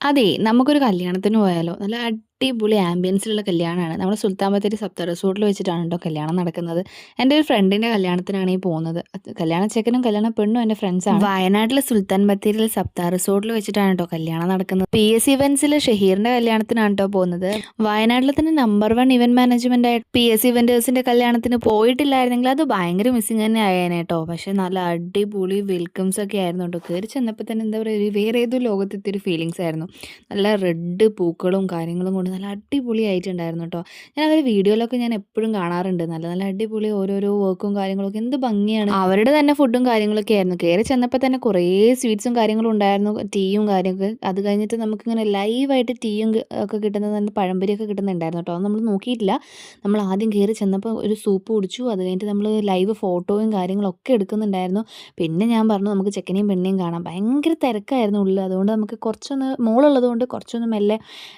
അതെ, നമുക്കൊരു കല്യാണത്തിന് പോയാലോ? നല്ല അടിപൊളി ആംബിയൻസിലുള്ള കല്യാണമാണ്. നമ്മുടെ സുൽത്താൻ ബത്തേരി സപ്ത റിസോർട്ടിൽ വെച്ചിട്ടാണ് ട്ടോ കല്യാണം നടക്കുന്നത്. എൻ്റെ ഒരു ഫ്രണ്ടിൻ്റെ കല്യാണത്തിനാണ് ഈ പോകുന്നത്. കല്യാണ ചെക്കനും കല്യാണ പെണ്ണും എൻ്റെ ഫ്രണ്ട്സാണ്. വയനാട്ടിലെ സുൽത്താൻ ബത്തേരിയിലെ സപ്ത റിസോർട്ടിൽ വെച്ചിട്ടാണ് ട്ടോ കല്യാണം നടക്കുന്നത്. PS ഇവന്റ്സിലെ ഷഹീറിൻ്റെ കല്യാണത്തിനാണ് ട്ടോ പോകുന്നത്. വയനാട്ടിലെ തന്നെ നമ്പർ 1 ഇവന്റ് മാനേജ്മെന്റ് ആയിട്ട് PS ഇവന്റേഴ്സിൻ്റെ കല്യാണത്തിന് പോയിട്ടില്ലായിരുന്നെങ്കിൽ അത് ഭയങ്കര മിസ്സിങ് തന്നെ ആയേനെ ട്ടോ. പക്ഷേ നല്ല അടിപൊളി വെൽക്കംസ് ഒക്കെ ആയിരുന്നു ട്ടോ. കയറി ചെന്നപ്പോൾ തന്നെ എന്താ പറയുക, വേറെ ഏതോ ലോകത്തെത്തിയ ഒരു ഫീലിങ്സ് ആയിരുന്നു. നല്ല റെഡ് പൂക്കളും കാര്യങ്ങളും കൊണ്ട് നല്ല അടിപൊളിയായിട്ടുണ്ടായിരുന്നു കേട്ടോ. ഞാനവരെ വീഡിയോയിലൊക്കെ ഞാൻ എപ്പോഴും കാണാറുണ്ട്. നല്ല നല്ല അടിപൊളി ഓരോരോ വർക്കും കാര്യങ്ങളൊക്കെ എന്ത് ഭംഗിയാണ്. അവരുടെ തന്നെ ഫുഡും കാര്യങ്ങളൊക്കെ ആയിരുന്നു. കയറി ചെന്നപ്പോൾ തന്നെ കുറേ സ്വീറ്റ്സും കാര്യങ്ങളും ഉണ്ടായിരുന്നു, ടീയും കാര്യമൊക്കെ. അത് കഴിഞ്ഞിട്ട് നമുക്കിങ്ങനെ ലൈവായിട്ട് ടീയും ഒക്കെ കിട്ടുന്നത്, പഴംപൊരിയൊക്കെ കിട്ടുന്നുണ്ടായിരുന്നു കേട്ടോ. അത് നമ്മൾ നോക്കിയിട്ടില്ല. നമ്മൾ ആദ്യം കയറി ചെന്നപ്പോൾ ഒരു സൂപ്പ് കുടിച്ചു. അത് കഴിഞ്ഞിട്ട് നമ്മൾ ലൈവ് ഫോട്ടോയും കാര്യങ്ങളൊക്കെ എടുക്കുന്നുണ്ടായിരുന്നു. പിന്നെ ഞാൻ പറഞ്ഞു നമുക്ക് ചെക്കനെയും പെണ്ണിനെയും കാണാം. ഭയങ്കര തിരക്കായിരുന്നു ഉള്ളിൽ. അതുകൊണ്ട് നമുക്ക് കുറച്ചൊന്ന് മോളുള്ളത് കൊണ്ട് കുറച്ചൊന്ന് മെല്ലെ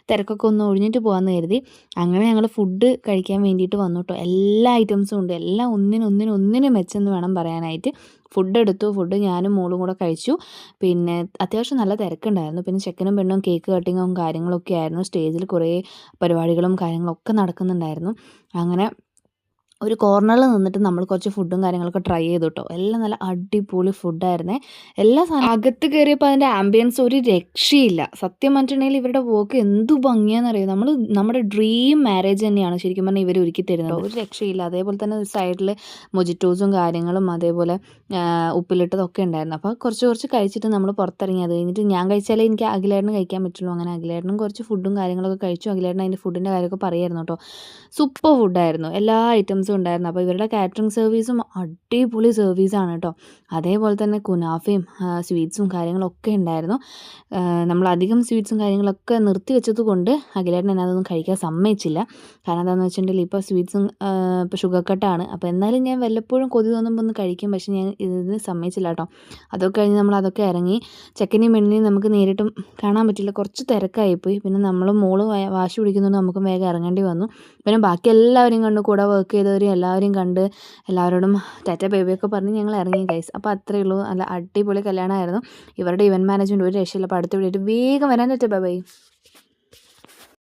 തിരക്കൊക്കെ ഒന്ന് ഒഴിഞ്ഞിട്ട് പോകാമെന്ന് കരുതി. അങ്ങനെ ഞങ്ങൾ ഫുഡ് കഴിക്കാൻ വേണ്ടിയിട്ട് വന്നു കേട്ടോ. എല്ലാ ഐറ്റംസും ഉണ്ട്. എല്ലാം ഒന്നിനൊന്നിനും മെച്ചെന്ന് വേണം പറയാനായിട്ട്. ഫുഡ് എടുത്തു. ഫുഡ് ഞാനും മോളും കൂടെ കഴിച്ചു. പിന്നെ അത്യാവശ്യം നല്ല തിരക്കുണ്ടായിരുന്നു. പിന്നെ ചെക്കനും പെണ്ണും കേക്ക് കട്ടിങ്ങും കാര്യങ്ങളൊക്കെ ആയിരുന്നു. സ്റ്റേജിൽ കുറേ പരിപാടികളും കാര്യങ്ങളൊക്കെ നടക്കുന്നുണ്ടായിരുന്നു. അങ്ങനെ ഒരു കോർണറിൽ നിന്നിട്ട് നമ്മൾ കുറച്ച് ഫുഡും കാര്യങ്ങളൊക്കെ ട്രൈ ചെയ്തു കേട്ടോ. എല്ലാം നല്ല അടിപൊളി ഫുഡായിരുന്നേ. എല്ലാ സാധനം അകത്ത് കയറിയപ്പോൾ അതിൻ്റെ ആംബിയൻസ് ഒരു രക്ഷയില്ല. സത്യം പറഞ്ഞിട്ടുണ്ടെങ്കിൽ ഇവരുടെ വർക്ക് എന്തു ഭംഗിയാണെന്നറിയോ. നമ്മുടെ ഡ്രീം മാരേജ് തന്നെയാണ് ശരിക്കും പറഞ്ഞാൽ ഇവർ ഒരുക്കി തരുന്നത്. ഒരു രക്ഷയില്ല. അതേപോലെ തന്നെ സൈഡിൽ മൊജിറ്റോസും കാര്യങ്ങളും അതേപോലെ ഉപ്പിലിട്ടതൊക്കെ ഉണ്ടായിരുന്നു. അപ്പോൾ കുറച്ച് കഴിച്ചിട്ട് നമ്മൾ പുറത്തിറങ്ങി. അത് കഴിഞ്ഞിട്ട് ഞാൻ കഴിച്ചാലേ എനിക്ക് അഖിലേട്ടന് കഴിക്കാൻ പറ്റുള്ളൂ. അങ്ങനെ അഖിലേട്ടനും കുറച്ച് ഫുഡും കാര്യങ്ങളൊക്കെ കഴിച്ചു. അഖിലേട്ടൻ അതിൻ്റെ ഫുഡിൻ്റെ കാര്യമൊക്കെ പറയായിരുന്നു കേട്ടോ. സൂപ്പർ ഫുഡായിരുന്നു. എല്ലാ ഐറ്റംസും ഉണ്ടായിരുന്നു. അപ്പോൾ ഇവരുടെ കാറ്ററിംഗ് സർവീസും അടിപൊളി സർവീസാണ് കേട്ടോ. അതേപോലെ തന്നെ കുനാഫയും സ്വീറ്റ്സും കാര്യങ്ങളൊക്കെ ഉണ്ടായിരുന്നു. നമ്മളധികം സ്വീറ്റ്സും കാര്യങ്ങളൊക്കെ നിർത്തി വെച്ചത് കൊണ്ട് അഖിലേട്ടൻ എന്നെ അതൊന്നും കഴിക്കാൻ സമ്മതിച്ചില്ല. കാരണം എന്താണെന്ന് വെച്ചിട്ടുണ്ടെങ്കിൽ ഇപ്പോൾ സ്വീറ്റ്സും ഇപ്പോൾ ഷുഗർ കട്ടാണ്. അപ്പോൾ എന്നാലും ഞാൻ വല്ലപ്പോഴും കൊതി തോന്നുമ്പോൾ ഒന്ന് കഴിക്കും. പക്ഷേ ഞാൻ ഇതിന് സമ്മതിച്ചില്ല കേട്ടോ. അതൊക്കെ കഴിഞ്ഞ് നമ്മളതൊക്കെ ഇറങ്ങി. ചെക്കനെയും പെണ്ണിനെയും നമുക്ക് നേരിട്ടും കാണാൻ പറ്റില്ല. കുറച്ച് തിരക്കായിപ്പോയി. പിന്നെ നമ്മൾ മോള് വാശി പിടിക്കുന്നതുകൊണ്ട് നമുക്കും വേഗം ഇറങ്ങേണ്ടി വന്നു. പിന്നെ ബാക്കി എല്ലാവരെയും കണ്ട്, കൂടെ വർക്ക് ചെയ്തവരെയും എല്ലാവരെയും കണ്ട് എല്ലാവരോടും ടാറ്റ ബേബിയൊക്കെ പറഞ്ഞ് ഞങ്ങൾ ഇറങ്ങി ഗൈസ്. അപ്പോൾ അത്രയേ ഉള്ളൂ. നല്ല അടിപൊളി കല്യാണമായിരുന്നു. ഇവരുടെ ഇവൻറ്റ് മാനേജ്മെൻറ്റ് ഒരു രക്ഷയില്ല. അപ്പോൾ അടുത്ത വീഡിയോ വേഗം വരാൻ. Tata bye bye.